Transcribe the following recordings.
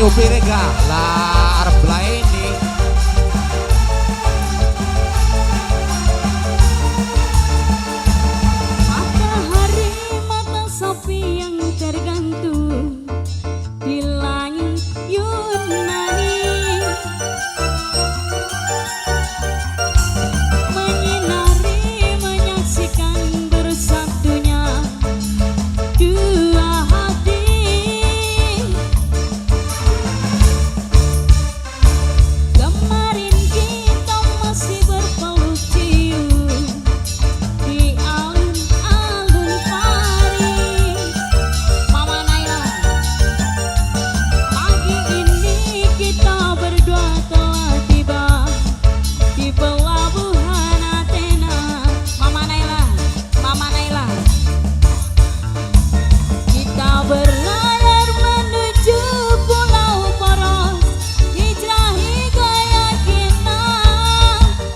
Upi Rega lah arep ini. Matahari mata sapi yang tergantung di langit Yunani, menyinari menyaksikan bersatunya dua hati. Kemarin kita masih berpeluk cium di alun-alun Paris. Mama Naila, pagi ini kita berdua telah tiba di pelabuhan Athena. Mama Naila, Mama Naila, kita berlayar menuju Pulau Poros, hijrahi gaya kita.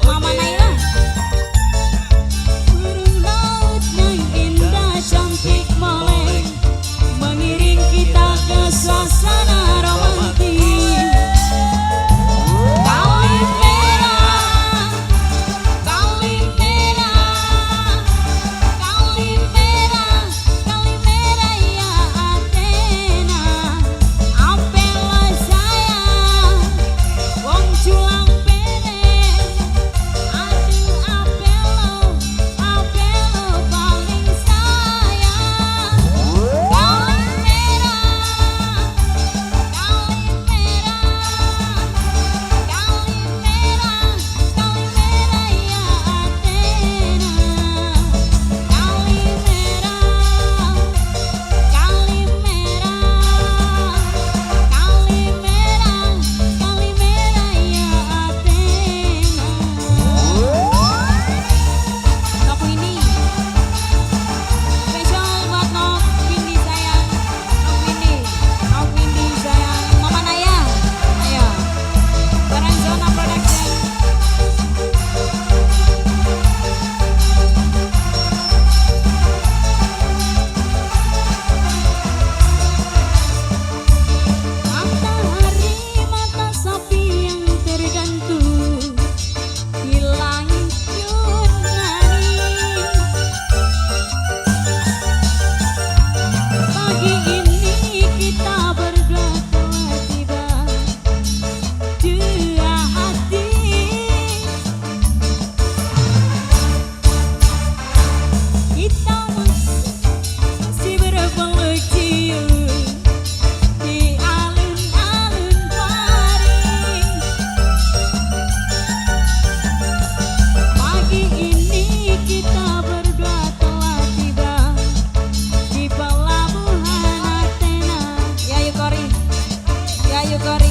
Mama Naila, burung laut yang indah cantik molek mengiring kita ke suasana romantis. Kalimera, Kalimera, Kalimera, Kalimera ya Athena. Apela sayang, wong julang pene. Aduh apelo, apelo paling sayang. Kalimera, Kalimera, Kalimera, Kalimera ya Athena. Kalimera, Kalimera, Kalimera, Kalimera ya Athena. Nok Windy, spesial buat Nok Windy sayang. Nok Windy, Nok Windy sayang. Mama Naya, ayo. Bareng Zona Production. Matahari mata sapi yang tergantung di langit Yunani. Pagi ini kita berdua telah tiba dua hati. Kita masih berpeluk cium di alun-alun Paris. Pagi ini kita berdua telah tiba di pelabuhan Athena. Ya Yukori, ya Yukori.